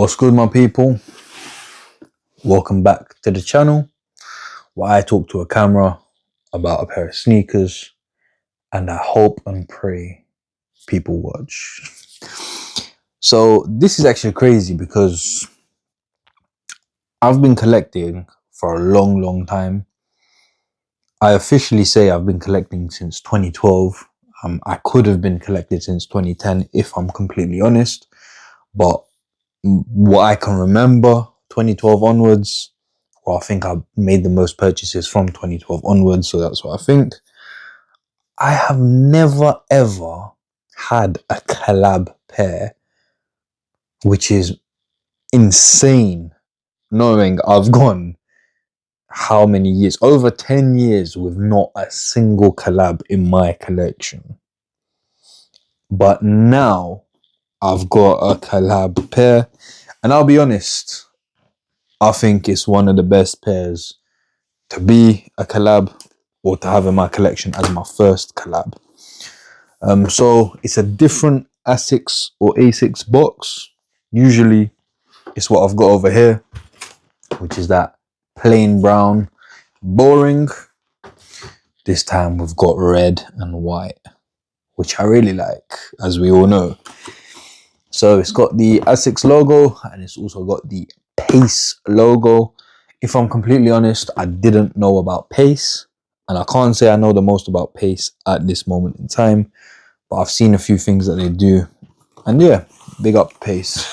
What's good, my people? Welcome back to the channel where I talk to a camera about a pair of sneakers, and I hope and pray people watch. So this is actually crazy because I've been collecting for a long time. I officially say I've been collecting since 2012. I could have been collected since 2010 if I'm completely honest, but what I can remember 2012 onwards, well, I think I made the most purchases from 2012 onwards, so that's what I think. I have never ever had a collab pair, which is insane, knowing I've gone how many years, over 10 years with not a single collab in my collection. But now I've got a collab pair, and I'll be honest, I think it's one of the best pairs to be a collab or to have in my collection as my first collab. So it's a different ASICS or ASICS box. Usually it's what I've got over here, which is that plain brown, boring. This time we've got red and white, which I really like, as we all know. So it's got the ASICS logo and it's also got the Pace logo. If I'm completely honest, I didn't know about Pace, and I can't say I know the most about Pace at this moment in time, but I've seen a few things that they do, and yeah, big up Pace.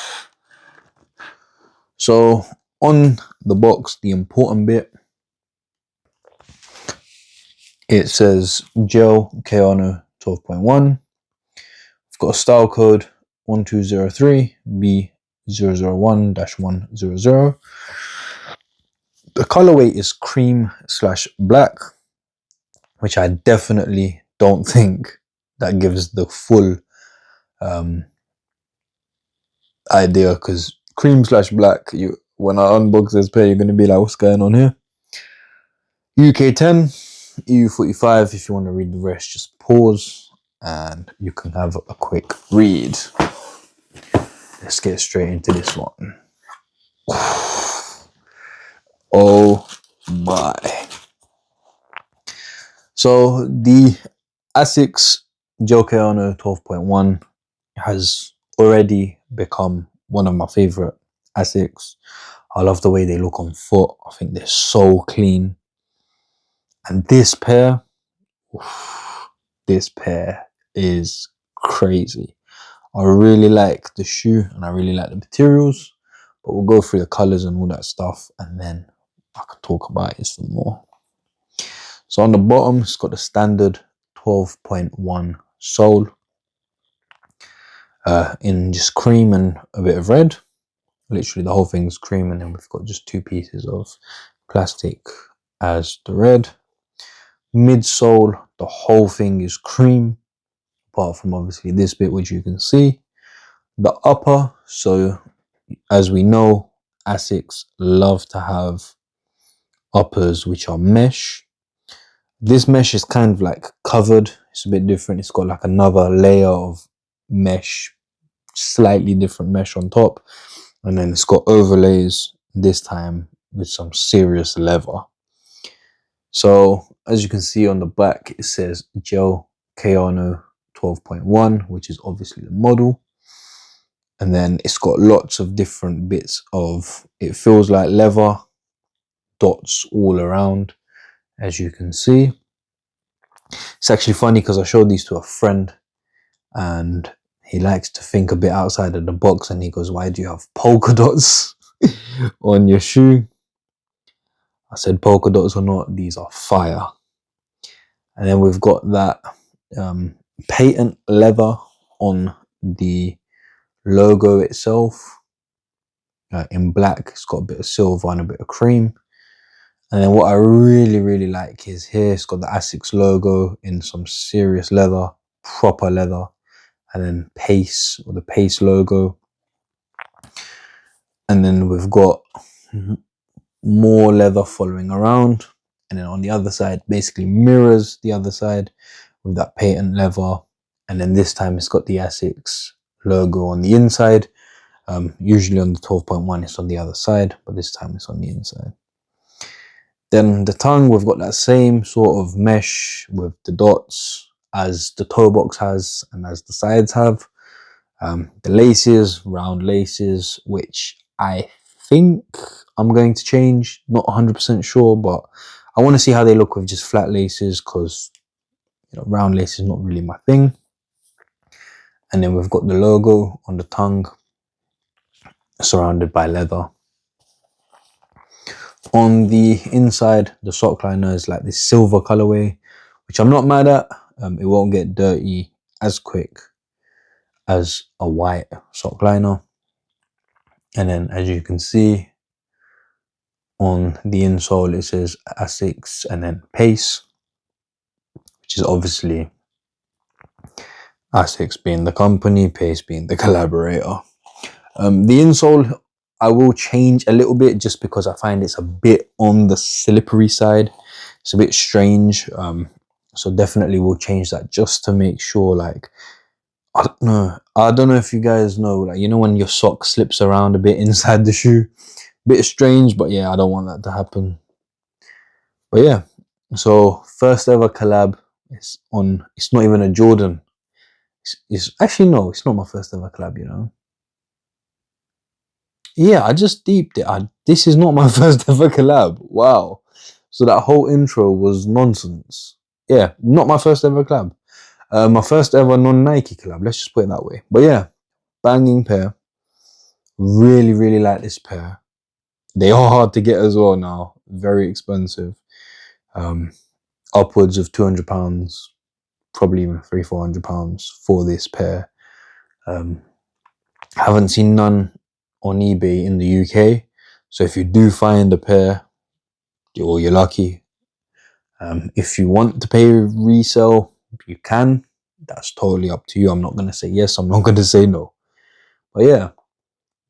So on the box, the important bit, it says gel Kayano 12.1. I've got a style code 1203B001-100. The colorway is cream/black, which I definitely don't think that gives the full idea, because cream/black, when I unbox this pair, you're going to be like, what's going on here? UK 10, EU 45. If you want to read the rest, just pause and you can have a quick read. Let's get straight into this one. Oh my. So the ASICS Gel Kayano 12.1 has already become one of my favorite ASICS. I love the way they look on foot. I think they're so clean. And this pair is crazy. I really like the shoe and I really like the materials, but we'll go through the colors and all that stuff and then I can talk about it some more. So on the bottom, it's got the standard 12.1 sole in just cream and a bit of red. Literally the whole thing's cream, and then we've got just two pieces of plastic as the red. Midsole, the whole thing is cream, apart from obviously this bit which you can see. The upper, so as we know, ASICS love to have uppers which are mesh. This mesh is kind of like covered. It's a bit different. It's got like another layer of mesh, slightly different mesh on top, and then it's got overlays, this time with some serious leather. So as you can see on the back, it says Gel Kayano 12.1, which is obviously the model. And then it's got lots of different bits of, it feels like leather, dots all around, as you can see. It's actually funny because I showed these to a friend and he likes to think a bit outside of the box, and he goes, why do you have polka dots on your shoe? I said, polka dots or not, these are fire. And then we've got that patent leather on the logo itself in black. It's got a bit of silver and a bit of cream. And then what I really like is here, it's got the ASICS logo in some serious leather, proper leather, and then Pace, or the Pace logo. And then we've got more leather following around, and then on the other side basically mirrors the other side with that patent leather, and then this time it's got the ASICS logo on the inside, Usually on the 12.1 it's on the other side, but this time it's on the inside. Then the tongue, we've got that same sort of mesh with the dots as the toe box has and as the sides have. The laces, round laces, which I think I'm going to change, not 100% sure, but I want to see how they look with just flat laces, because you know, round lace is not really my thing. And then we've got the logo on the tongue, surrounded by leather. On the inside, the sock liner is like this silver colorway, which I'm not mad at. It won't get dirty as quick as a white sock liner. And then as you can see on the insole, it says ASICS and then Pace, which is obviously ASICS being the company, Pace being the collaborator. The insole I will change a little bit, just because I find it's a bit on the slippery side. It's a bit strange. So definitely we'll change that, just to make sure, like, I don't know if you guys know, like, you know when your sock slips around a bit inside the shoe, bit strange, but yeah, I don't want that to happen. But yeah, so first ever collab. It's not even a Jordan. It's actually, no, it's not my first ever collab, you know. Yeah, I just deeped it. This is not my first ever collab. Wow. So that whole intro was nonsense. Yeah, not my first ever collab. My first ever non-Nike collab, let's just put it that way. But yeah, banging pair. Really, really like this pair. They are hard to get as well now. Very expensive. Upwards of £200, probably even £300-400 for this pair. Haven't seen none on eBay in the UK. So if you do find a pair, you're lucky. If you want to pay resale, you can. That's totally up to you. I'm not going to say yes, I'm not going to say no. But yeah,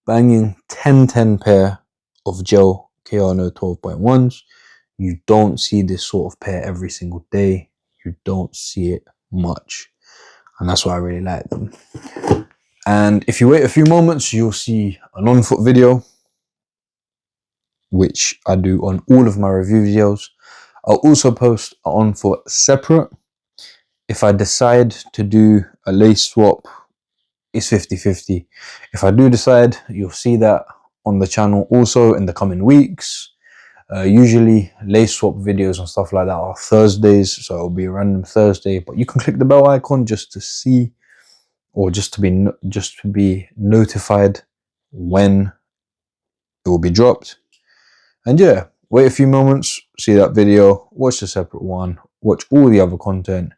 banging 10-10 pair of gel Kayano 12.1s. You don't see this sort of pair every single day. You don't see it much, and that's why I really like them. And if you wait a few moments, you'll see an on-foot video, which I do on all of my review videos. I'll also post an on-foot separate. If I decide to do a lace swap, it's 50-50. If I do decide, you'll see that on the channel also in the coming weeks. Usually lace swap videos and stuff like that are Thursdays, so it'll be a random Thursday, but you can click the bell icon just to see, or just to be notified when it will be dropped. And yeah, wait a few moments, see that video, watch the separate one, watch all the other content.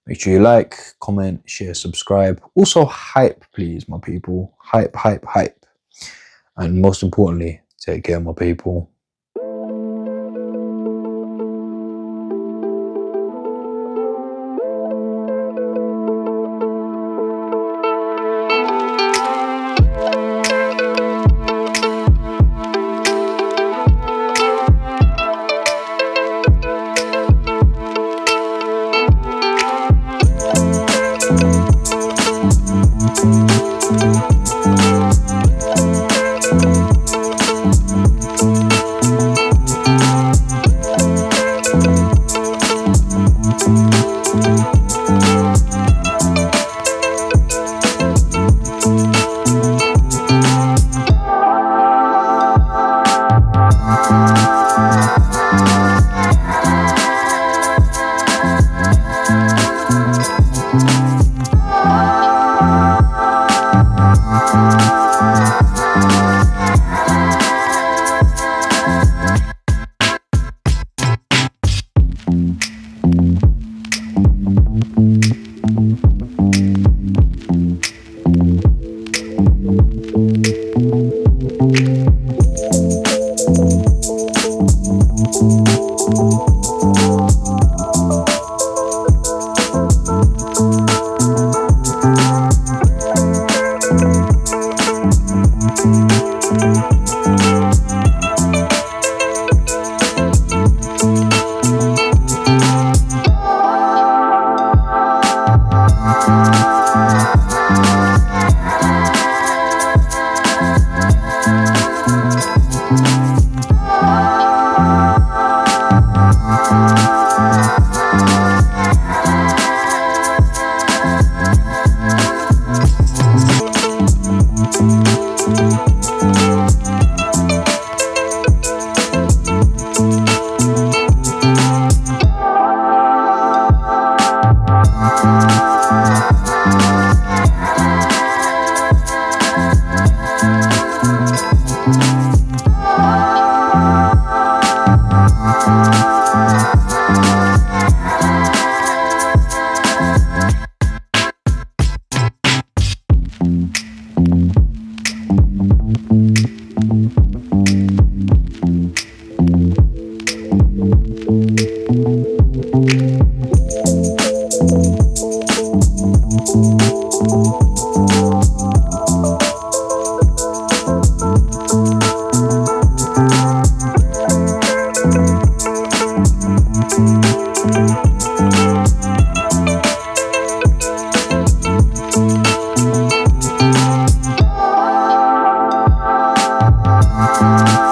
Make sure you like, comment, share, subscribe. Also hype, please, my people. Hype, hype, hype. And most importantly, take care, my people. you.